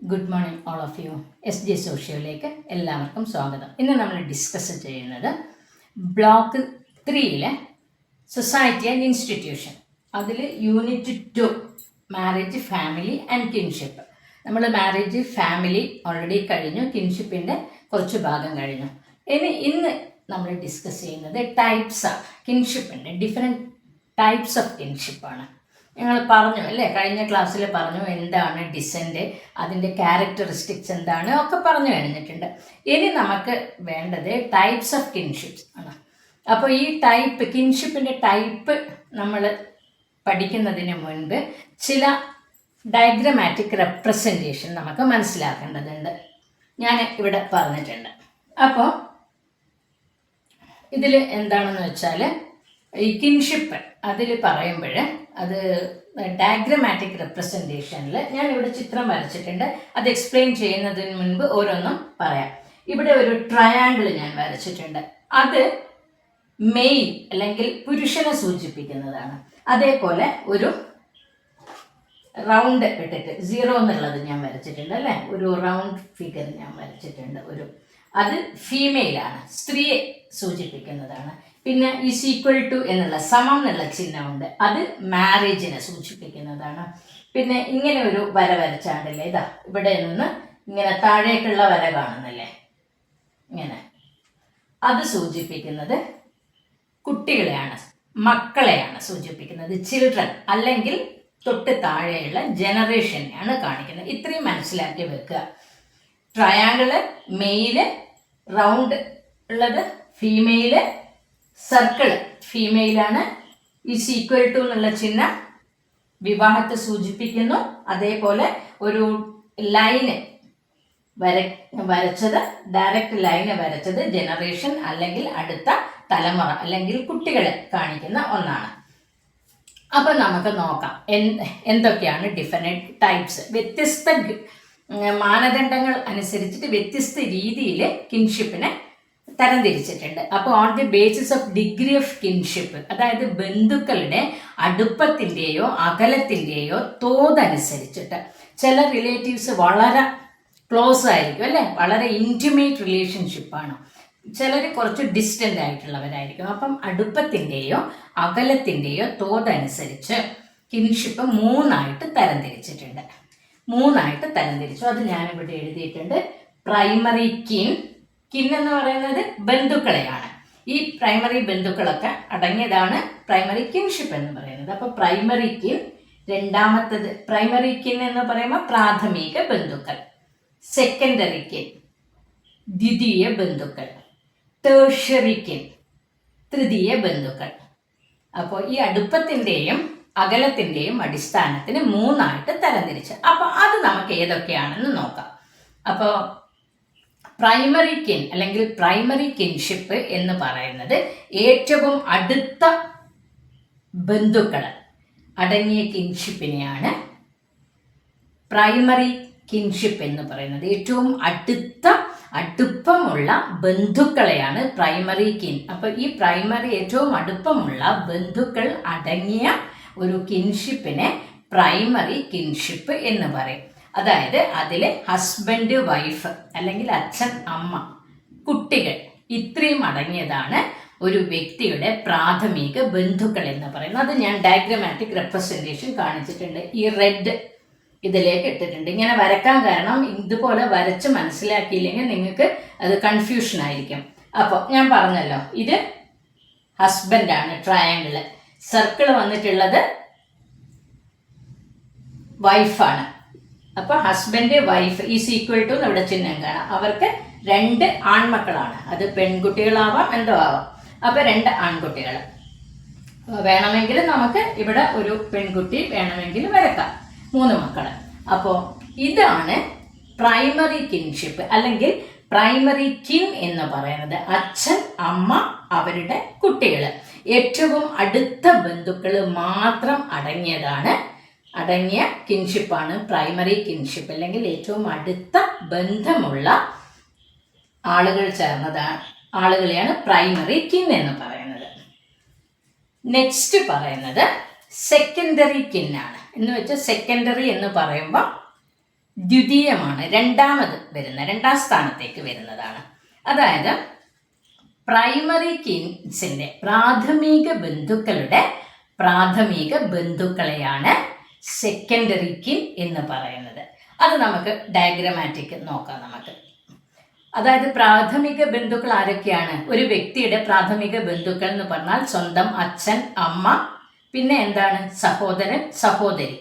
Good morning all of you. S G സോഷ്യോയിലേക്ക് എല്ലാവർക്കും സ്വാഗതം. ഇന്ന് നമ്മൾ ഡിസ്കസ് ചെയ്യുന്നത് ബ്ലോക്ക് 3 സൊസൈറ്റി ആൻഡ് ഇൻസ്റ്റിറ്റ്യൂഷൻ. അതിൽ unit 2 marriage, family and kinship. നമ്മൾ മാരേജ്, ഫാമിലി ഓൾറെഡി കഴിഞ്ഞു, കിൻഷിപ്പിൻ്റെ കുറച്ച് ഭാഗം കഴിഞ്ഞു. ഇന്ന് നമ്മൾ ഡിസ്കസ് ചെയ്യുന്നത് ടൈപ്സ് ഓഫ് കിൻഷിപ്പിൻ്റെ ഡിഫറെൻറ്റ് ടൈപ്സ് ഓഫ് കിൻഷിപ്പാണ്. ഞങ്ങൾ പറഞ്ഞു അല്ലേ, കഴിഞ്ഞ ക്ലാസ്സിൽ പറഞ്ഞു എന്താണ് ഡിസെൻറ്റ്, അതിൻ്റെ ക്യാരക്ടറിസ്റ്റിക്സ് എന്താണ് ഒക്കെ പറഞ്ഞു കഴിഞ്ഞിട്ടുണ്ട്. ഇനി നമുക്ക് വേണ്ടത് ടൈപ്സ് ഓഫ് കിൻഷിപ്സ് ആണ്. അപ്പോൾ ഈ കിൻഷിപ്പിൻ്റെ ടൈപ്പ് നമ്മൾ പഠിക്കുന്നതിന് മുൻപ് ചില ഡയഗ്രമാറ്റിക് റെപ്രസെൻറ്റേഷൻ നമുക്ക് മനസ്സിലാക്കേണ്ടതുണ്ട്. ഞാൻ ഇവിടെ പറഞ്ഞിട്ടുണ്ട്. അപ്പോൾ ഇതിൽ എന്താണെന്ന് വെച്ചാൽ ഈ കിൻഷിപ്പ് അതിൽ പറയുമ്പോൾ അത് ഡയഗ്രമാറ്റിക് റെപ്രസെൻറ്റേഷനിൽ ഞാനിവിടെ ചിത്രം വരച്ചിട്ടുണ്ട്. അത് എക്സ്പ്ലെയിൻ ചെയ്യുന്നതിന് മുൻപ് ഓരോന്നും പറയാം. ഇവിടെ ഒരു ട്രയാങ്കിൾ ഞാൻ വരച്ചിട്ടുണ്ട്. അത് മെയിൽ അല്ലെങ്കിൽ പുരുഷനെ സൂചിപ്പിക്കുന്നതാണ്. അതേപോലെ ഒരു റൗണ്ട് ഇട്ടിട്ട് 0 എന്നുള്ളത് ഞാൻ വരച്ചിട്ടുണ്ട് അല്ലേ, ഒരു റൗണ്ട് ഫിഗർ ഞാൻ വരച്ചിട്ടുണ്ട്. അത് ഫീമെയിലാണ്, സ്ത്രീയെ സൂചിപ്പിക്കുന്നതാണ്. പിന്നെ ഈസ് ഈക്വൽ ടു എന്നുള്ള സമം എന്നുള്ള ചിഹ്നമുണ്ട്, അത് മാരേജിനെ സൂചിപ്പിക്കുന്നതാണ്. പിന്നെ ഇങ്ങനെ ഒരു വര വരച്ചാണ്ടല്ലേ, ഇതാ ഇവിടെ നിന്ന് ഇങ്ങനെ താഴേക്കുള്ള വര കാണുന്നില്ലേ, ഇങ്ങനെ, അത് സൂചിപ്പിക്കുന്നത് കുട്ടികളെയാണ്, മക്കളെയാണ് സൂചിപ്പിക്കുന്നത്, ചിൽഡ്രൻ, അല്ലെങ്കിൽ തൊട്ട് താഴെയുള്ള ജനറേഷനെയാണ് കാണിക്കുന്നത്. ഇത്രയും മനസ്സിലാക്കി വെക്കുക. ട്രയാങ്കിള് മെയില്, റൗണ്ട് ഉള്ളത് ഫീമെയില്, സർക്കിള് ഫീമെയിലാണ്, ഈസ് ഈക്വൽ ടു എന്നുള്ള ചിഹ്നം വിവാഹത്തെ സൂചിപ്പിക്കുന്നു. അതേപോലെ ഒരു ലൈന് വരച്ചത്, ഡയറക്റ്റ് ലൈന് വരച്ചത് ജനറേഷൻ അല്ലെങ്കിൽ അടുത്ത തലമുറ അല്ലെങ്കിൽ കുട്ടികളെ കാണിക്കുന്ന ഒന്നാണ്. അപ്പം നമുക്ക് നോക്കാം എന്തൊക്കെയാണ് ഡിഫറെൻറ്റ് ടൈപ്സ്. വ്യത്യസ്ത മാനദണ്ഡങ്ങൾ അനുസരിച്ചിട്ട് വ്യത്യസ്ത രീതിയിൽ കിൻഷിപ്പിനെ തരംതിരിച്ചിട്ടുണ്ട്. അപ്പോൾ on the basis of degree of kinship, അതായത് ബന്ധുക്കളുടെ അടുപ്പത്തിൻ്റെയോ അകലത്തിൻ്റെയോ തോതനുസരിച്ചിട്ട്, ചില റിലേറ്റീവ്സ് വളരെ ക്ലോസ് ആയിരിക്കും അല്ലേ, വളരെ ഇൻറ്റിമേറ്റ് റിലേഷൻഷിപ്പാണ്. ചിലർ കുറച്ച് ഡിസ്റ്റൻ്റ് ആയിട്ടുള്ളവരായിരിക്കും. അപ്പം അടുപ്പത്തിൻ്റെയോ അകലത്തിൻ്റെയോ തോതനുസരിച്ച് കിൻഷിപ്പ് 3 തരംതിരിച്ചിട്ടുണ്ട്. 3 തരംതിരിച്ചു. അത് ഞാനിവിടെ എഴുതിയിട്ടുണ്ട്. പ്രൈമറി കിൻ എന്ന് പറയുന്നത് ബന്ധുക്കളെയാണ്. ഈ പ്രൈമറി ബന്ധുക്കളൊക്കെ അടങ്ങിയതാണ് പ്രൈമറി കിൻഷിപ്പ് എന്ന് പറയുന്നത്. അപ്പോൾ പ്രൈമറി കിൻ, രണ്ടാമത്തത് പ്രൈമറി കിൻ എന്ന് പറയുമ്പോൾ പ്രാഥമിക ബന്ധുക്കൾ, സെക്കൻഡറി കിൻ ദ്വിതീയ ബന്ധുക്കൾ, ടേർഷ്യറി കിൻ തൃതീയ ബന്ധുക്കൾ. അപ്പോൾ ഈ അടുപ്പത്തിൻ്റെയും അകലത്തിൻ്റെയും അടിസ്ഥാനത്തിന് 3 തരംതിരിച്ച്. അപ്പോൾ അത് നമുക്ക് ഏതൊക്കെയാണെന്ന് നോക്കാം. അപ്പോൾ പ്രൈമറി കിൻ അല്ലെങ്കിൽ പ്രൈമറി കിൻഷിപ്പ് എന്ന് പറയുന്നത് ഏറ്റവും അടുത്ത ബന്ധുക്കൾ അടങ്ങിയ കിൻഷിപ്പിനെയാണ് പ്രൈമറി കിൻഷിപ്പ് എന്ന് പറയുന്നത്. ഏറ്റവും അടുപ്പമുള്ള ബന്ധുക്കളെയാണ് പ്രൈമറി കിൻ. അപ്പോൾ ഈ ഏറ്റവും അടുപ്പമുള്ള ബന്ധുക്കൾ അടങ്ങിയ ഒരു കിൻഷിപ്പിനെ പ്രൈമറി കിൻഷിപ്പ് എന്ന് പറയും. അതായത് അതിൽ ഹസ്ബൻഡ്, വൈഫ് അല്ലെങ്കിൽ അച്ഛൻ, അമ്മ, കുട്ടികൾ ഇത്രയും അടങ്ങിയതാണ് ഒരു വ്യക്തിയുടെ പ്രാഥമിക ബന്ധുക്കൾ എന്ന് പറയുന്നത്. അത് ഞാൻ ഡയഗ്രമാറ്റിക് റെപ്രസെൻറ്റേഷൻ കാണിച്ചിട്ടുണ്ട്. ഈ റെഡ് ഇതിലേക്ക് ഇട്ടിട്ടുണ്ട്. ഇങ്ങനെ വരക്കാൻ കാരണം ഇതുപോലെ വരച്ച് മനസ്സിലാക്കിയില്ലെങ്കിൽ നിങ്ങൾക്ക് അത് കൺഫ്യൂഷൻ ആയിരിക്കും. അപ്പോൾ ഞാൻ പറഞ്ഞല്ലോ, ഇത് ഹസ്ബൻഡാണ് ട്രയാങ്കിള്, സർക്കിൾ വന്നിട്ടുള്ളത് വൈഫാണ്. അപ്പോൾ husband, wife is equal to ഇവിടെ ചിഹ്നം കാണാം. അവർക്ക് 2 ആൺമക്കളാണ്. അത് പെൺകുട്ടികളാവാം, എന്തോ ആവാം. അപ്പോൾ 2 ആൺകുട്ടികൾ വേണമെങ്കിൽ നമുക്ക് ഇവിടെ ഒരു പെൺകുട്ടി വേണമെങ്കിൽ വരക്കാം, 3 മക്കൾ. അപ്പോൾ ഇതാണ് പ്രൈമറി കിൻഷിപ്പ് അല്ലെങ്കിൽ പ്രൈമറി കിൻ എന്ന് പറയുന്നത്. അച്ഛൻ, അമ്മ, അവരുടെ കുട്ടികൾ, ഏറ്റവും അടുത്ത ബന്ധുക്കൾ മാത്രം അടങ്ങിയ കിൻഷിപ്പാണ് പ്രൈമറി കിൻഷിപ്പ്, അല്ലെങ്കിൽ ഏറ്റവും അടുത്ത ബന്ധമുള്ള ആളുകൾ ആളുകളെയാണ് പ്രൈമറി കിൻ എന്ന് പറയുന്നത്. നെക്സ്റ്റ് പറയുന്നത് സെക്കൻഡറി കിൻ ആണ്. എന്ന് വെച്ചാൽ സെക്കൻഡറി എന്ന് പറയുമ്പോൾ ദ്വിതീയമാണ്, രണ്ടാം സ്ഥാനത്തേക്ക് വരുന്നതാണ്. അതായത് പ്രൈമറി കിൻസിൻ്റെ പ്രാഥമിക ബന്ധുക്കളെയാണ് സെക്കൻഡറി കിൻ എന്ന് പറയുന്നത്. അത് നമുക്ക് ഡയഗ്രമാറ്റിക് നോക്കാം നമുക്ക്. അതായത് പ്രാഥമിക ബന്ധുക്കൾ ആരൊക്കെയാണ്? ഒരു വ്യക്തിയുടെ പ്രാഥമിക ബന്ധുക്കൾ എന്ന് പറഞ്ഞാൽ സ്വന്തം അച്ഛൻ, അമ്മ, പിന്നെ എന്താണ്, സഹോദരൻ, സഹോദരി,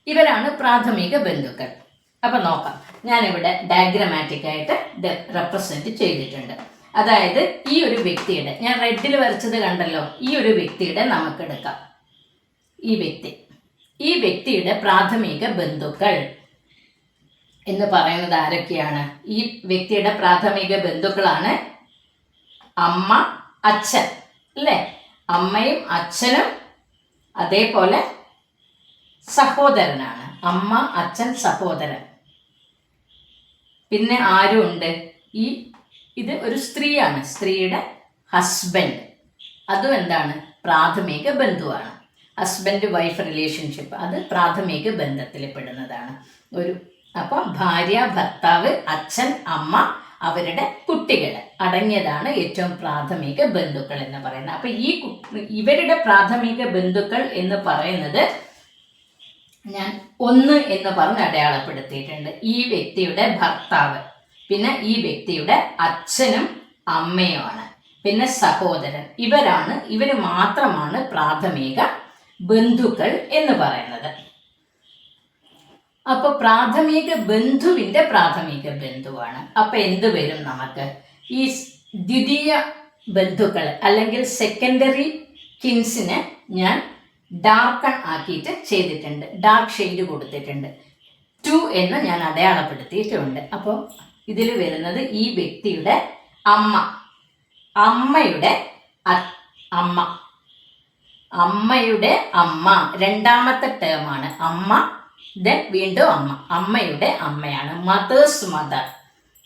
ഇവരാണ് പ്രാഥമിക ബന്ധുക്കൾ. അപ്പം നോക്കാം, ഞാനിവിടെ ഡയഗ്രമാറ്റിക് ആയിട്ട് റെപ്രസെന്റ് ചെയ്തിട്ടുണ്ട്. അതായത് ഈ ഒരു വ്യക്തിയുടെ, ഞാൻ റെഡിൽ വരച്ചത് കണ്ടല്ലോ, ഈ ഒരു വ്യക്തിയുടെ നമുക്കെടുക്കാം. ഈ വ്യക്തിയുടെ പ്രാഥമിക ബന്ധുക്കൾ എന്ന് പറയുന്നത് ആരൊക്കെയാണ്? ഈ വ്യക്തിയുടെ പ്രാഥമിക ബന്ധുക്കളാണ് അമ്മ, അച്ഛൻ, അല്ലേ? അമ്മയും അച്ഛനും, അതേപോലെ സഹോദരനാണ്. അമ്മ, അച്ഛൻ, സഹോദരൻ. പിന്നെ ആരും ഉണ്ട്? ഇത് ഒരു സ്ത്രീയാണ്, സ്ത്രീയുടെ ഹസ്ബൻഡ്, അതും എന്താണ്, പ്രാഥമിക ബന്ധുവാണ്. ഹസ്ബൻഡ് വൈഫ് റിലേഷൻഷിപ്പ്, അത് പ്രാഥമിക ബന്ധത്തിൽ പെടുന്നതാണ്. അപ്പം ഭാര്യ, ഭർത്താവ്, അച്ഛൻ, അമ്മ, അവരുടെ കുട്ടികൾ അടങ്ങിയതാണ് ഏറ്റവും പ്രാഥമിക ബന്ധുക്കൾ എന്ന് പറയുന്നത്. അപ്പം ഇവരുടെ പ്രാഥമിക ബന്ധുക്കൾ എന്ന് പറയുന്നത് ഞാൻ 1 എന്ന് പറഞ്ഞ് അടയാളപ്പെടുത്തിയിട്ടുണ്ട്. ഈ വ്യക്തിയുടെ ഭർത്താവ്, പിന്നെ ഈ വ്യക്തിയുടെ അച്ഛനും അമ്മയുമാണ്, പിന്നെ സഹോദരൻ. ഇവർ മാത്രമാണ് പ്രാഥമിക ബന്ധുക്കൾ എന്ന് പറയുന്നത്. അപ്പോൾ പ്രാഥമിക ബന്ധുവിൻ്റെ പ്രാഥമിക ബന്ധുവാണ്. അപ്പം എന്ത് വരും നമുക്ക്? ഈ ദ്വിതീയ ബന്ധുക്കൾ അല്ലെങ്കിൽ സെക്കൻഡറി കിൻസിനെ ഞാൻ ഡാർക്കൺ ആക്കിയിട്ട് ചെയ്തിട്ടുണ്ട്, ഡാർക്ക് ഷെയ്ഡ് കൊടുത്തിട്ടുണ്ട്. 2 എന്ന് ഞാൻ അടയാളപ്പെടുത്തിയിട്ടുണ്ട്. അപ്പോൾ ഇതിൽ വരുന്നത് ഈ വ്യക്തിയുടെ അമ്മയുടെ അമ്മ രണ്ടാമത്തെ ടേമാണ്. അമ്മ, വീണ്ടും അമ്മയുടെ അമ്മയാണ്. മദേഴ്സ് മദർ,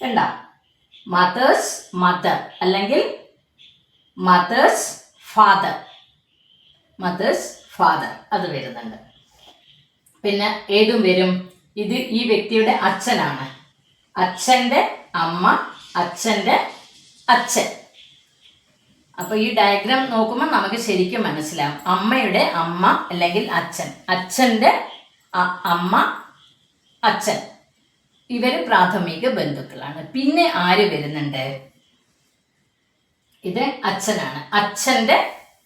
കണ്ട, മദേഴ്സ് മദർ അല്ലെങ്കിൽ മദേഴ്സ് ഫാദർ, അത് വരുന്നുണ്ട്. പിന്നെ ഏതും വരും? ഇത് ഈ വ്യക്തിയുടെ അച്ഛനാണ്. അച്ഛൻ്റെ അമ്മ, അച്ഛൻ്റെ അച്ഛൻ. അപ്പോൾ ഈ ഡയഗ്രാം നോക്കുമ്പോൾ നമുക്ക് ശരിക്കും മനസ്സിലാവും. അമ്മയുടെ അമ്മ അല്ലെങ്കിൽ അച്ഛൻ, അച്ഛൻ്റെ അമ്മ, അച്ഛൻ, ഇവർ പ്രാഥമിക ബന്ധുക്കളാണ്. പിന്നെ ആര് വരുന്നുണ്ട്? ഇത് അച്ഛനാണ്. അച്ഛൻ്റെ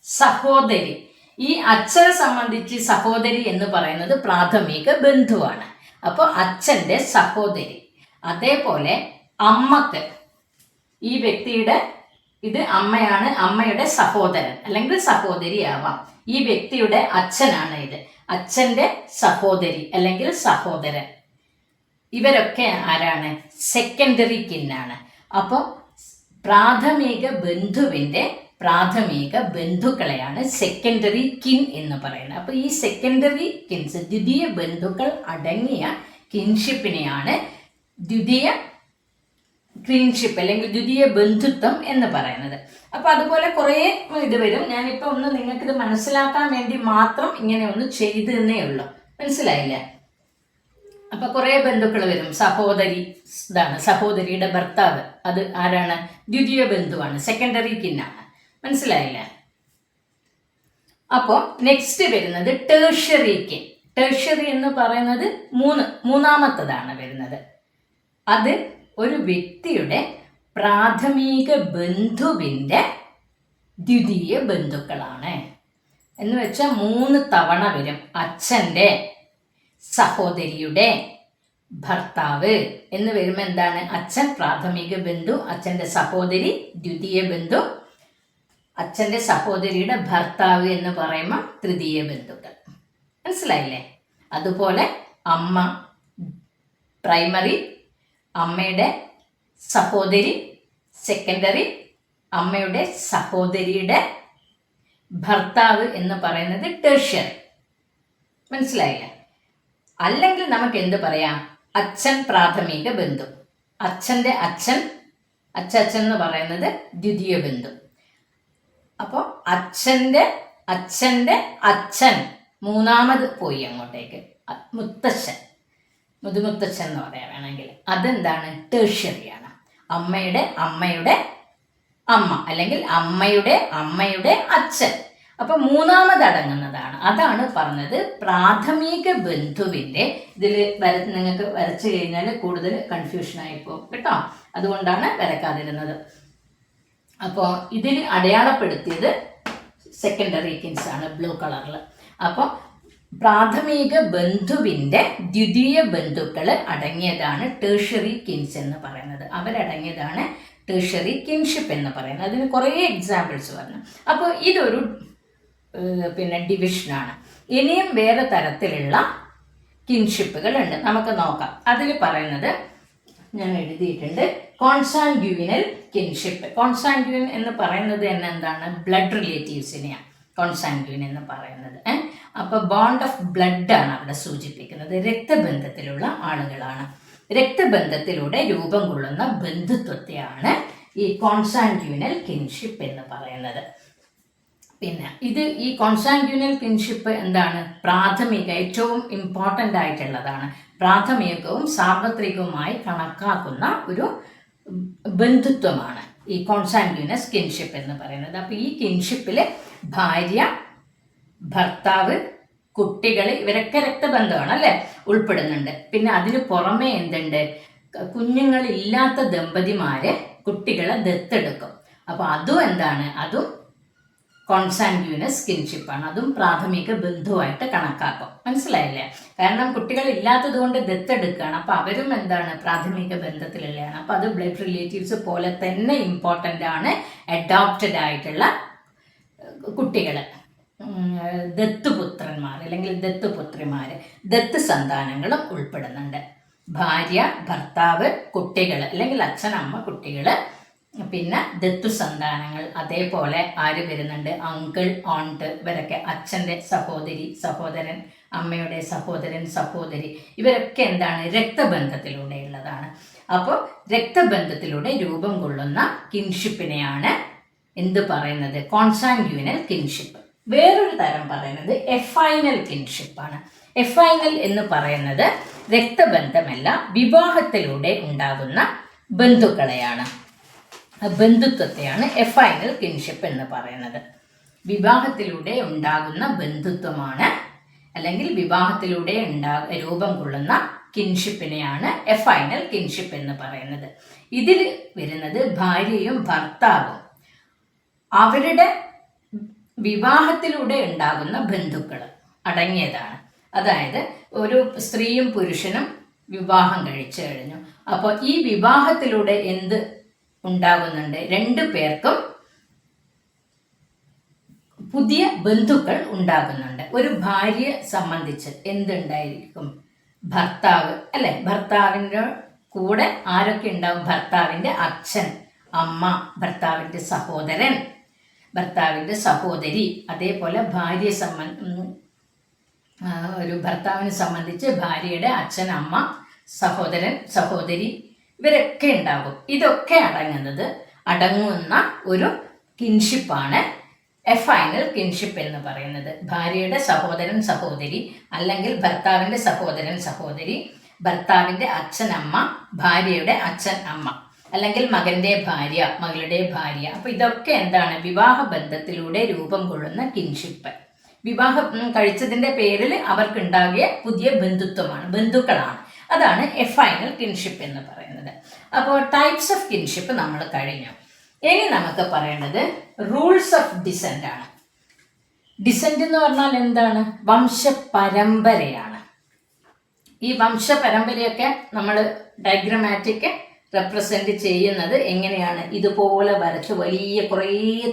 സഹോദരി. ഈ അച്ഛനെ സംബന്ധിച്ച് സഹോദരി എന്ന് പറയുന്നത് പ്രാഥമിക ബന്ധുവാണ്. അപ്പോൾ അച്ഛൻ്റെ സഹോദരി. അതേപോലെ അമ്മക്ക്, ഈ വ്യക്തിയുടെ ഇത് അമ്മയാണ്, അമ്മയുടെ സഹോദരൻ അല്ലെങ്കിൽ സഹോദരി ആവാം. ഈ വ്യക്തിയുടെ അച്ഛനാണ് ഇത്, അച്ഛൻ്റെ സഹോദരി അല്ലെങ്കിൽ സഹോദരൻ. ഇവരൊക്കെ ആരാണ്? സെക്കൻഡറി കിന്നാണ്. അപ്പോൾ പ്രാഥമിക ബന്ധുവിൻ്റെ പ്രാഥമിക ബന്ധുക്കളെയാണ് സെക്കൻഡറി കിൻ എന്ന് പറയുന്നത്. അപ്പോൾ ഈ സെക്കൻഡറി കിൻസ്, ദ്വിതീയ ബന്ധുക്കൾ അടങ്ങിയ കിൻഷിപ്പിനെയാണ് ദ്വിതീയ കിൻഷിപ്പ് അല്ലെങ്കിൽ ദ്വിതീയ ബന്ധുത്വം എന്ന് പറയുന്നത്. അപ്പോൾ അതുപോലെ കുറേ ഇത് വരും. ഞാനിപ്പോൾ ഒന്ന് നിങ്ങൾക്കിത് മനസ്സിലാക്കാൻ വേണ്ടി മാത്രം ഇങ്ങനെ ഒന്ന് ചെയ്തേ ഉള്ളൂ, മനസ്സിലായില്ലേ? അപ്പോൾ കുറേ ബന്ധുക്കൾ വരും. സഹോദരിയുടെ ഭർത്താവ്, അത് ആരാണ്? ദ്വിതീയ ബന്ധുവാണ്, സെക്കൻഡറി കിന്നാണ്, മനസ്സിലായില്ലേ? അപ്പോൾ നെക്സ്റ്റ് വരുന്നത് ടേർഷ്യറി കിൻ. ടേർഷ്യറി എന്ന് പറയുന്നത് മൂന്നാമത്തതാണ് വരുന്നത്. അത് ഒരു വ്യക്തിയുടെ പ്രാഥമിക ബന്ധുവിൻ്റെ ദ്വിതീയ ബന്ധുക്കളാണ്. എന്ന് വെച്ചാൽ 3 തവണ വരും. അച്ഛൻ്റെ സഹോദരിയുടെ ഭർത്താവ് എന്ന് വരുമ്പോൾ എന്താണ്? അച്ഛൻ പ്രാഥമിക ബന്ധു, അച്ഛൻ്റെ സഹോദരി ദ്വിതീയ ബന്ധു, അച്ഛൻ്റെ സഹോദരിയുടെ ഭർത്താവ് എന്ന് പറയുമ്പോൾ തൃതീയ ബന്ധുക്കൾ, മനസ്സിലായില്ലേ? അതുപോലെ അമ്മ പ്രൈമറി, അമ്മയുടെ സഹോദരി സെക്കൻഡറി, അമ്മയുടെ സഹോദരിയുടെ ഭർത്താവ് എന്ന് പറയുന്നത് ടെർഷ്യറി, മനസ്സിലായില്ലേ? അല്ലെങ്കിൽ നമുക്ക് എന്ത് പറയാം? അച്ഛൻ പ്രാഥമിക ബന്ധു, അച്ഛൻ്റെ അച്ഛൻ എന്ന് പറയുന്നത് ദ്വിതീയ ബന്ധു. അപ്പോൾ അച്ഛൻ്റെ അച്ഛൻ മൂന്നാമത് പോയി അങ്ങോട്ടേക്ക്, മുത്തശ്ശൻ. മുതുമുത്തച്ഛൻ എന്ന് പറയാൻ വേണമെങ്കിൽ, അതെന്താണ്? ടേർഷ്യറിയാണ്. അമ്മയുടെ അമ്മയുടെ അമ്മ അല്ലെങ്കിൽ അമ്മയുടെ അമ്മയുടെ അച്ഛൻ. അപ്പൊ മൂന്നാമത് അടങ്ങുന്നതാണ്. അതാണ് പറഞ്ഞത് പ്രാഥമിക ബന്ധുവിൻ്റെ. ഇതിൽ നിങ്ങൾക്ക് വരച്ചു കഴിഞ്ഞാൽ കൂടുതൽ കൺഫ്യൂഷൻ ആയിപ്പോകും കേട്ടോ, അതുകൊണ്ടാണ് വരക്കാതിരുന്നത്. അപ്പോൾ ഇതിൽ അടയാളപ്പെടുത്തിയത് സെക്കൻഡറി കിൻസ് ആണ് ബ്ലൂ കളറിൽ. അപ്പോൾ പ്രാഥമിക ബന്ധുവിൻ്റെ ദ്വിതീയ ബന്ധുക്കൾ അടങ്ങിയതാണ് ടേർഷ്യറി കിൻസ് എന്ന് പറയുന്നത്. അവരടങ്ങിയതാണ് ടേർഷ്യറി കിൻഷിപ്പ് എന്ന് പറയുന്നത്. അതിന് കുറേ എക്സാമ്പിൾസ് പറഞ്ഞു. അപ്പോൾ ഇതൊരു ഡിവിഷനാണ്. ഇനിയും വേറെ തരത്തിലുള്ള കിൻഷിപ്പുകളുണ്ട്, നമുക്ക് നോക്കാം. അതിൽ പറയുന്നത് ഞാൻ എഴുതിയിട്ടുണ്ട്, കോൺസാങ്ഗ്യൂവിനൽ കിൻഷിപ്പ്. കോൺസാങ്ഗ്യൂൻ എന്ന് പറയുന്നത് തന്നെ എന്താണ്? ബ്ലഡ് റിലേറ്റീവ്സിനെയാണ് കോൺസാങ്ഗ്യൂൻ എന്ന് പറയുന്നത്. അപ്പോൾ ബോണ്ട് ഓഫ് ബ്ലഡ് ആണ് അവിടെ സൂചിപ്പിക്കുന്നത്. രക്തബന്ധത്തിലുള്ള ആളുകളാണ്. രക്തബന്ധത്തിലൂടെ രൂപം കൊള്ളുന്ന ബന്ധുത്വത്തെയാണ് ഈ കോൺസാങ്ഗ്യൂനൽ കിൻഷിപ്പ് എന്ന് പറയുന്നത്. പിന്നെ ഈ കോൺസാങ്ഗ്യൂനൽ കിൻഷിപ്പ് എന്താണ്? പ്രാഥമിക, ഏറ്റവും ഇമ്പോർട്ടൻ്റ് ആയിട്ടുള്ളതാണ്. പ്രാഥമികവും സാർവത്രികവുമായി കണക്കാക്കുന്ന ഒരു ബന്ധുത്വമാണ് ഈ കോൺസാങ്ഗ്യൂനസ് കിൻഷിപ്പ് എന്ന് പറയുന്നത്. അപ്പോൾ ഈ കിൻഷിപ്പിൽ ഭാര്യ, ഭർത്താവ്, കുട്ടികൾ ഇവരൊക്കെ രക്തബന്ധമാണ് അല്ലേ, ഉൾപ്പെടുന്നുണ്ട്. പിന്നെ അതിന് പുറമേ എന്തുണ്ട്? കുഞ്ഞുങ്ങളില്ലാത്ത ദമ്പതിമാരെ കുട്ടികളെ ദത്തെടുക്കും. അപ്പോൾ അതും എന്താണ്? അതും കോൺസാങ്ഗ്യൂനസ് കിൻഷിപ്പാണ്. അതും പ്രാഥമിക ബന്ധുവായിട്ട് കണക്കാക്കും. മനസ്സിലായില്ലേ? കാരണം കുട്ടികൾ ഇല്ലാത്തത് കൊണ്ട് ദത്തെടുക്കുകയാണ്. അപ്പോൾ അവരും എന്താണ്? പ്രാഥമിക ബന്ധത്തിലുള്ളതാണ്. അപ്പോൾ അത് ബ്ലഡ് റിലേറ്റീവ്സ് പോലെ തന്നെ ഇമ്പോർട്ടൻ്റ് ആണ്. അഡോപ്റ്റഡ് ആയിട്ടുള്ള കുട്ടികൾ, ദത്തുപുത്രന്മാർ അല്ലെങ്കിൽ ദത്തുപുത്രിമാർ, ദത്ത് സന്താനങ്ങളും ഉൾപ്പെടുന്നുണ്ട്. ഭാര്യ, ഭർത്താവ്, കുട്ടികൾ അല്ലെങ്കിൽ അച്ഛനമ്മ, കുട്ടികൾ, പിന്നെ ദത്തു സന്താനങ്ങൾ. അതേപോലെ ആര് വരുന്നുണ്ട്? അങ്കിൾ, ഓണ്ട്, ഇവരൊക്കെ അച്ഛൻ്റെ സഹോദരി, സഹോദരൻ, അമ്മയുടെ സഹോദരൻ, സഹോദരി, ഇവരൊക്കെ എന്താണ്? രക്തബന്ധത്തിലൂടെയുള്ളതാണ്. അപ്പോൾ രക്തബന്ധത്തിലൂടെ രൂപം കൊള്ളുന്ന കിൻഷിപ്പിനെയാണ് എന്ത് പറയുന്നത്? കോൺസാങ്ഗ്യൂനൽ കിൻഷിപ്പ്. വേറൊരു തരം പറയുന്നത് എഫൈനൽ കിൻഷിപ്പാണ്. എഫൈനൽ എന്ന് പറയുന്നത് രക്തബന്ധമല്ല, വിവാഹത്തിലൂടെ ഉണ്ടാകുന്ന ബന്ധുക്കളെയാണ്, ബന്ധുത്വത്തെയാണ് എഫൈനൽ കിൻഷിപ്പ് എന്ന് പറയുന്നത്. വിവാഹത്തിലൂടെ ഉണ്ടാകുന്ന ബന്ധുത്വമാണ് അല്ലെങ്കിൽ വിവാഹത്തിലൂടെ രൂപം കൊള്ളുന്ന കിൻഷിപ്പിനെയാണ് എഫൈനൽ കിൻഷിപ്പ് എന്ന് പറയുന്നത്. ഇതിൽ വരുന്നത് ഭാര്യയും ഭർത്താവും അവരുടെ വിവാഹത്തിലൂടെ ഉണ്ടാകുന്ന ബന്ധുക്കൾ അടങ്ങിയതാണ്. അതായത് ഒരു സ്ത്രീയും പുരുഷനും വിവാഹം കഴിച്ചു കഴിഞ്ഞു. അപ്പോൾ ഈ വിവാഹത്തിലൂടെ എന്ത് ഉണ്ടാകുന്നുണ്ട്? രണ്ടു പേർക്കും പുതിയ ബന്ധുക്കൾ ഉണ്ടാകുന്നുണ്ട്. ഒരു ഭാര്യയെ സംബന്ധിച്ച് എന്തുണ്ടായിരിക്കും? ഭർത്താവ് അല്ലെ, ഭർത്താവിൻ്റെ കൂടെ ആരൊക്കെ ഉണ്ടാവും? ഭർത്താവിൻ്റെ അച്ഛൻ, അമ്മ, ഭർത്താവിൻ്റെ സഹോദരൻ, ഭർത്താവിൻ്റെ സഹോദരി. അതേപോലെ ഒരു ഭർത്താവിനെ സംബന്ധിച്ച് ഭാര്യയുടെ അച്ഛൻ, അമ്മ, സഹോദരൻ, സഹോദരി, ഇവരൊക്കെ ഉണ്ടാകും. ഇതൊക്കെ അടങ്ങുന്ന ഒരു കിൻഷിപ്പാണ് എഫൈനൽ കിൻഷിപ്പ് എന്ന് പറയുന്നത്. ഭാര്യയുടെ സഹോദരൻ, സഹോദരി, അല്ലെങ്കിൽ ഭർത്താവിൻ്റെ സഹോദരൻ, സഹോദരി, ഭർത്താവിൻ്റെ അച്ഛൻ, അമ്മ, ഭാര്യയുടെ അച്ഛൻ, അമ്മ, അല്ലെങ്കിൽ മകൻ്റെ ഭാര്യ, മകളുടെ ഭാര്യ. അപ്പോൾ ഇതൊക്കെ എന്താണ്? വിവാഹ ബന്ധത്തിലൂടെ രൂപം കൊള്ളുന്ന കിൻഷിപ്പ്. വിവാഹം കഴിച്ചതിൻ്റെ പേരിൽ അവർക്കുണ്ടാകിയ പുതിയ ബന്ധുക്കളാണ്. അതാണ് എഫൈനൽ കിൻഷിപ്പ് എന്ന് പറയുന്നത്. അപ്പോൾ ടൈപ്സ് ഓഫ് കിൻഷിപ്പ് നമ്മൾ കഴിഞ്ഞു. ഇനി നമുക്ക് പറയേണ്ടത് റൂൾസ് ഓഫ് ഡിസെൻറ്റ് ആണ്. ഡിസെൻറ്റ് എന്ന് പറഞ്ഞാൽ എന്താണ്? വംശപരമ്പരയാണ്. ഈ വംശപരമ്പരയൊക്കെ നമ്മൾ ഡയഗ്രമാറ്റിക് റെപ്രസെൻറ്റ് ചെയ്യുന്നത് എങ്ങനെയാണ്? ഇതുപോലെ വരച്ച് വലിയ കുറേ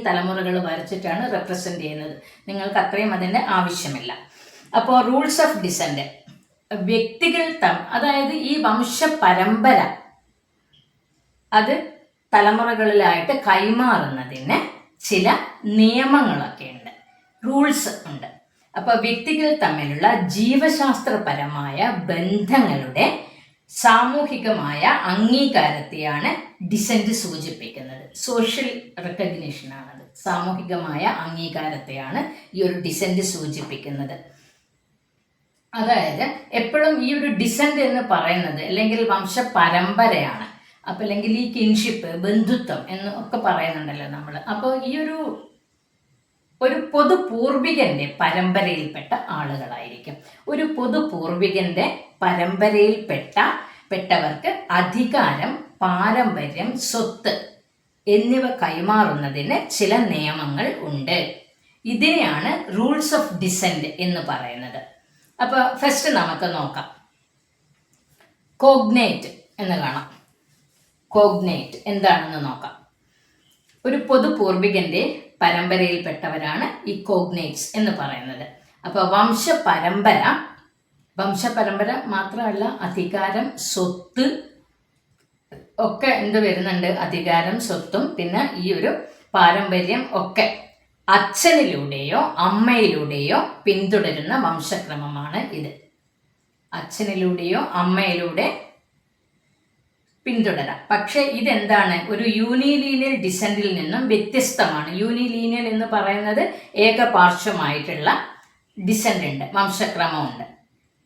തലമുറകൾ വരച്ചിട്ടാണ് റെപ്രസെൻറ്റ് ചെയ്യുന്നത്. നിങ്ങൾക്ക് അത്രയും അതിൻ്റെ ആവശ്യമില്ല. അപ്പോൾ റൂൾസ് ഓഫ് ഡിസെൻറ്റ്, വ്യക്തികൾ അതായത് ഈ വംശപരമ്പര അത് തലമുറകളിലായിട്ട് കൈമാറുന്നതിന് ചില നിയമങ്ങളൊക്കെ ഉണ്ട്, റൂൾസ് ഉണ്ട്. അപ്പോൾ വ്യക്തികൾ തമ്മിലുള്ള ജീവശാസ്ത്രപരമായ ബന്ധങ്ങളുടെ സാമൂഹികമായ അംഗീകാരത്തെയാണ് ഡിസെൻറ്റ് സൂചിപ്പിക്കുന്നത്. സോഷ്യൽ റെക്കഗ്നിഷനാണത്. സാമൂഹികമായ അംഗീകാരത്തെയാണ് ഈ ഒരു ഡിസെൻറ്റ് സൂചിപ്പിക്കുന്നത്. അതായത് എപ്പോഴും ഈ ഒരു ഡിസെൻഡ് എന്ന് പറയുന്നത് അല്ലെങ്കിൽ വംശപരമ്പരയാണ്. അപ്പം അല്ലെങ്കിൽ ഈ കിൻഷിപ്പ്, ബന്ധുത്വം എന്ന് ഒക്കെ പറയുന്നുണ്ടല്ലോ നമ്മൾ. അപ്പോൾ ഈ ഒരു പൊതു പൂർവികന്റെ പരമ്പരയിൽപ്പെട്ട ആളുകളായിരിക്കും. ഒരു പൊതു പൂർവികന്റെ പരമ്പരയിൽപ്പെട്ടവർക്ക് അധികാരം, പാരമ്പര്യം, സ്വത്ത് എന്നിവ കൈമാറുന്നതിന് ചില നിയമങ്ങൾ ഉണ്ട്. ഇതിനെയാണ് റൂൾസ് ഓഫ് ഡിസെൻഡ് എന്ന് പറയുന്നത്. അപ്പോൾ ഫസ്റ്റ് നമുക്ക് നോക്കാം. കോഗ്നേറ്റ് എന്ന് കാണാം. കോഗ്നേറ്റ് എന്താണെന്ന് നോക്കാം. ഒരു പൊതു പൂർവികന്റെ പരമ്പരയിൽപ്പെട്ടവരാണ് ഈ കോഗ്നേറ്റ്സ് എന്ന് പറയുന്നത്. അപ്പോൾ വംശപരമ്പര മാത്രമല്ല, അധികാരം, സ്വത്ത് ഒക്കെ എന്ത് വരുന്നുണ്ട്? അധികാരം, സ്വത്തും പിന്നെ ഈ ഒരു പാരമ്പര്യം ഒക്കെ അച്ഛനിലൂടെയോ അമ്മയിലൂടെയോ പിന്തുടരുന്ന വംശക്രമമാണ് ഇത്. അച്ഛനിലൂടെയോ അമ്മയിലൂടെ പിന്തുടരാം. പക്ഷേ ഇതെന്താണ്? ഒരു യൂണിലീനിയൽ ഡിസെൻഡിൽ നിന്നും വ്യത്യസ്തമാണ്. യൂണിലീനിയൽ എന്ന് പറയുന്നത് ഏകപാർശ്വമായിട്ടുള്ള ഡിസെൻഡ് ഉണ്ട്, വംശക്രമമുണ്ട്.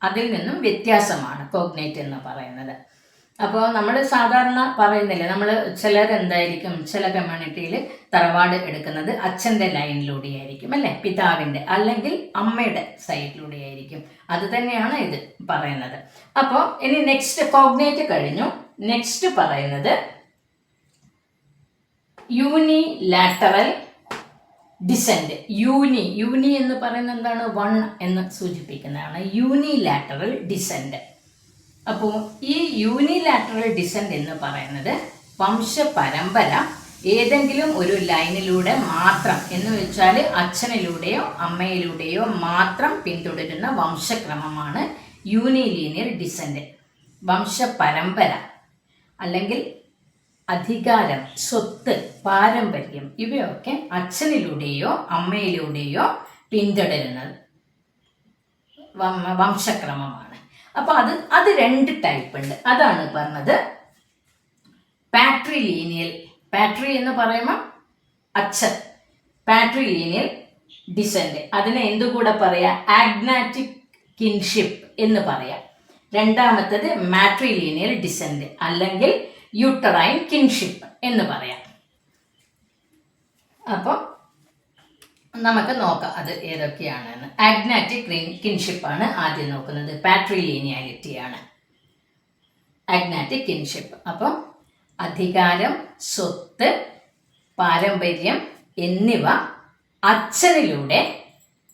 അതിൽ നിന്നും വ്യത്യാസമാണ് കോഗ്നേറ്റ് എന്ന് പറയുന്നത്. അപ്പോൾ നമ്മൾ സാധാരണ പറയുന്നില്ല, നമ്മൾ ചിലരെന്തായിരിക്കും, ചില കമ്മ്യൂണിറ്റിയിൽ തറവാട് എടുക്കുന്നത് അച്ഛൻ്റെ ലൈനിലൂടെ ആയിരിക്കും, അല്ലേ? പിതാവിൻ്റെ അല്ലെങ്കിൽ അമ്മയുടെ സൈഡിലൂടെ ആയിരിക്കും. അത് തന്നെയാണ് ഇത് പറയുന്നത്. അപ്പോൾ ഇനി നെക്സ്റ്റ് കോഗ്നേറ്റ് കഴിഞ്ഞു. നെക്സ്റ്റ് പറയുന്നത് യൂണിലാറ്ററൽ ഡിസെൻഡ്. യൂണി എന്ന് പറയുന്നത് എന്താണ്? വൺ എന്ന് സൂചിപ്പിക്കുന്നതാണ് യൂണിലാറ്ററൽ ഡിസെൻഡ്. അപ്പോൾ ഈ യൂണിലാറ്ററൽ ഡിസെൻഡ് എന്ന് പറയുന്നത് വംശപരമ്പര ഏതെങ്കിലും ഒരു ലൈനിലൂടെ മാത്രം, എന്ന് വെച്ചാൽ അച്ഛനിലൂടെയോ അമ്മയിലൂടെയോ മാത്രം പിന്തുടരുന്ന വംശക്രമമാണ് യൂണിലീനിയർ ഡിസെൻഡ്. വംശപരമ്പര അല്ലെങ്കിൽ അധികാരം, സ്വത്ത്, പാരമ്പര്യം ഇവയൊക്കെ അച്ഛനിലൂടെയോ അമ്മയിലൂടെയോ പിന്തുടരുന്നത് വംശക്രമമാണ്. അപ്പോൾ അത് രണ്ട് ടൈപ്പ് ഉണ്ട്. അതാണ് പറഞ്ഞത് പാട്രിലീനിയൽ. പാട്രി എന്ന് പറയുമ്പോൾ അച്ഛൻ, പാട്രിലീനിയൽ ഡിസെൻഡ്. അതിനെ എന്തുകൂടെ പറയാം? ആഗ്നാറ്റിക് കിൻഷിപ്പ് എന്ന് പറയാം. രണ്ടാമത്തത് മാട്രിലീനിയൽ ഡിസെൻഡ് അല്ലെങ്കിൽ യൂട്ടറൈൻ കിൻഷിപ്പ് എന്ന് പറയാം. അപ്പോൾ നമുക്ക് നോക്കാം അത് ഏതൊക്കെയാണെന്ന്. ആഗ്നാറ്റിക് കിൻഷിപ്പാണ് ആദ്യം നോക്കുന്നത്. പാട്രിലീനിയാലിറ്റിയാണ് ആഗ്നാറ്റിക് കിൻഷിപ്പ്. അപ്പം അധികാരം, സ്വത്ത്, പാരമ്പര്യം എന്നിവ അച്ഛനിലൂടെ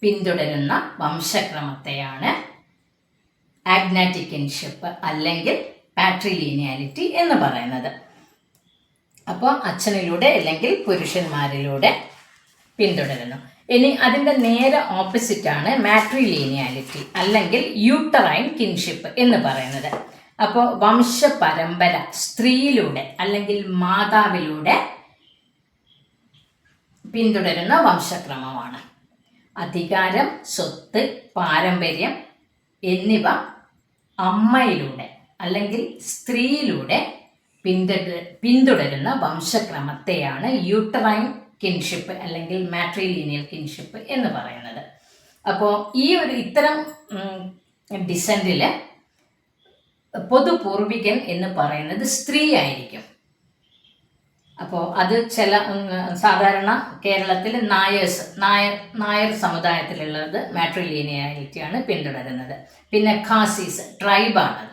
പിന്തുടരുന്ന വംശക്രമത്തെയാണ് ആഗ്നാറ്റിക് കിൻഷിപ്പ് അല്ലെങ്കിൽ പാട്രിലീനിയാലിറ്റി എന്ന് പറയുന്നത്. അപ്പോൾ അച്ഛനിലൂടെ അല്ലെങ്കിൽ പുരുഷന്മാരിലൂടെ പിന്തുടരുന്നു. ഇനി അതിൻ്റെ നേരെ ഓപ്പോസിറ്റാണ് മാട്രിലീനിയാലിറ്റി അല്ലെങ്കിൽ യൂട്ടറൈൻ കിൻഷിപ്പ് എന്ന് പറയുന്നത്. അപ്പോൾ വംശപരമ്പര സ്ത്രീയിലൂടെ അല്ലെങ്കിൽ മാതാവിലൂടെ പിന്തുടരുന്ന വംശക്രമമാണ്. അധികാരം, സ്വത്ത്, പാരമ്പര്യം എന്നിവ അമ്മയിലൂടെ അല്ലെങ്കിൽ സ്ത്രീയിലൂടെ പിന്തുടരുന്ന വംശക്രമത്തെയാണ് യൂട്ടറൈൻ കിൻഷിപ്പ് അല്ലെങ്കിൽ മാട്രിലീനിയൽ കിൻഷിപ്പ് എന്ന് പറയുന്നത്. അപ്പോൾ ഈ ഇത്തരം ഡിസെൻഡിൽ പൊതുപൂർവികൻ എന്ന് പറയുന്നത് സ്ത്രീ ആയിരിക്കും. അപ്പോൾ അത് സാധാരണ കേരളത്തിൽ നായർ സമുദായത്തിലുള്ളത് മാട്രിലീനിയാലിറ്റിയാണ് പിന്തുടരുന്നത്. പിന്നെ ഖാസീസ് ട്രൈബാണത്,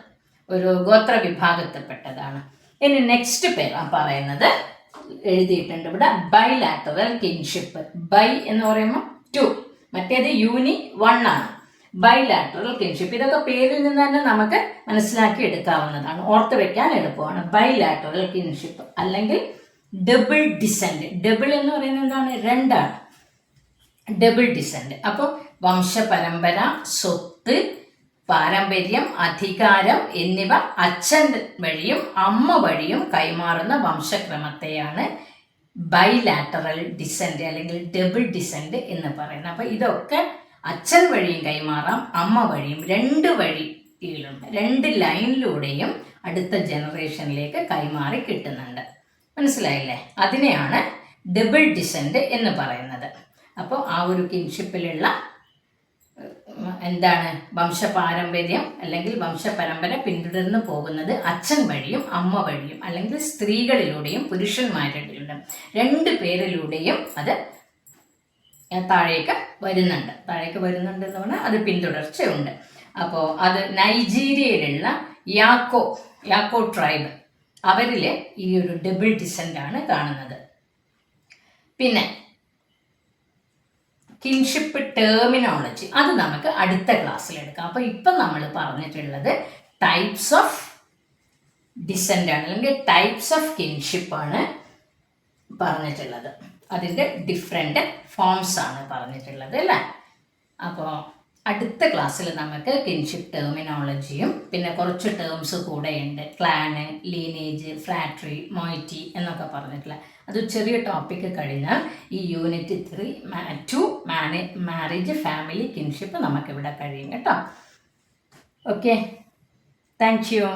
ഒരു ഗോത്ര വിഭാഗത്തിൽപ്പെട്ടതാണ്. ഇനി നെക്സ്റ്റ് പറയുന്നത് എഴുതിയിട്ടുണ്ട് ഇവിടെ, ബൈലാറ്ററൽ കിൻഷിപ്പ്. ബൈ എന്ന് പറയുമ്പോൾ 2, മറ്റേത് യൂണി 1 ആണ്. ബൈലാറ്ററൽ കിൻഷിപ്പ് ഇതൊക്കെ പേരിൽ നിന്ന് തന്നെ നമുക്ക് മനസ്സിലാക്കി എടുക്കാവുന്നതാണ്, ഓർത്ത് വെക്കാൻ എളുപ്പമാണ്. ബൈലാറ്ററൽ കിൻഷിപ്പ് അല്ലെങ്കിൽ ഡബിൾ ഡിസെൻഡ്. ഡബിൾ എന്ന് പറയുന്നത് എന്താണ്? 2 ആണ്. Double descend. അപ്പോൾ വംശപരമ്പര, സ്വത്ത്, പാരമ്പര്യം, അധികാരം എന്നിവ അച്ഛൻ വഴിയും അമ്മ വഴിയും കൈമാറുന്ന വംശക്രമത്തെയാണ് ബൈലാറ്ററൽ ഡിസെൻഡ് അല്ലെങ്കിൽ ഡബിൾ ഡിസെൻഡ് എന്ന് പറയുന്നത്. അപ്പോൾ ഇതൊക്കെ അച്ഛൻ വഴിയും കൈമാറാം, അമ്മ വഴിയും, 2 വഴിയിലും 2 ലൈനിലൂടെയും അടുത്ത ജനറേഷനിലേക്ക് കൈമാറി കിട്ടുന്നുണ്ട്. മനസ്സിലായില്ലേ? അതിനെയാണ് ഡബിൾ ഡിസെൻഡ് എന്ന് പറയുന്നത്. അപ്പോൾ ആ ഒരു കിൻഷിപ്പിലുള്ള എന്താണ് വംശപാരമ്പര്യം അല്ലെങ്കിൽ വംശപരമ്പര പിന്തുടർന്ന് പോകുന്നത് അച്ഛൻ വഴിയും അമ്മ വഴിയും അല്ലെങ്കിൽ സ്ത്രീകളിലൂടെയും പുരുഷന്മാരിലൂടെയും 2 പേരിലൂടെയും അത് താഴേക്ക് വരുന്നുണ്ട് എന്ന് പറഞ്ഞാൽ അത് പിന്തുടർച്ചയുണ്ട്. അപ്പോൾ അത് നൈജീരിയയിലുള്ള യാക്കോ ട്രൈബ്, അവരിൽ ഈ ഒരു ഡബിൾ ഡിസെൻ്റ് ആണ് കാണുന്നത്. പിന്നെ കിൻഷിപ്പ് ടെർമിനോളജി അത് നമുക്ക് അടുത്ത ക്ലാസ്സിൽ എടുക്കാം. അപ്പോൾ ഇപ്പം നമ്മൾ പറഞ്ഞിട്ടുള്ളത് ടൈപ്സ് ഓഫ് ഡിസെൻ്റ് ആണ്, അല്ലെങ്കിൽ ടൈപ്സ് ഓഫ് കിൻഷിപ്പ് ആണ് പറഞ്ഞിട്ടുള്ളത്. അതിൻ്റെ ഡിഫറെൻ്റ് ഫോംസ് ആണ് പറഞ്ഞിട്ടുള്ളത് അല്ലേ. അപ്പോൾ അടുത്ത ക്ലാസ്സിൽ നമുക്ക് കിൻഷിപ്പ് ടെർമിനോളജിയും പിന്നെ കുറച്ച് ടേംസ് കൂടെയുണ്ട്, ക്ലാന്, ലീനേജ്, ഫ്രാട്രി, മൊയ്റ്റി എന്നൊക്കെ പറഞ്ഞിട്ടുള്ള അത് ചെറിയ ടോപ്പിക്ക് കഴിഞ്ഞാൽ ഈ യൂണിറ്റ് 2 മാരേജ്, ഫാമിലി, കിൻഷിപ്പ് നമുക്കിവിടെ കഴിയും കേട്ടോ. Okay, thank you.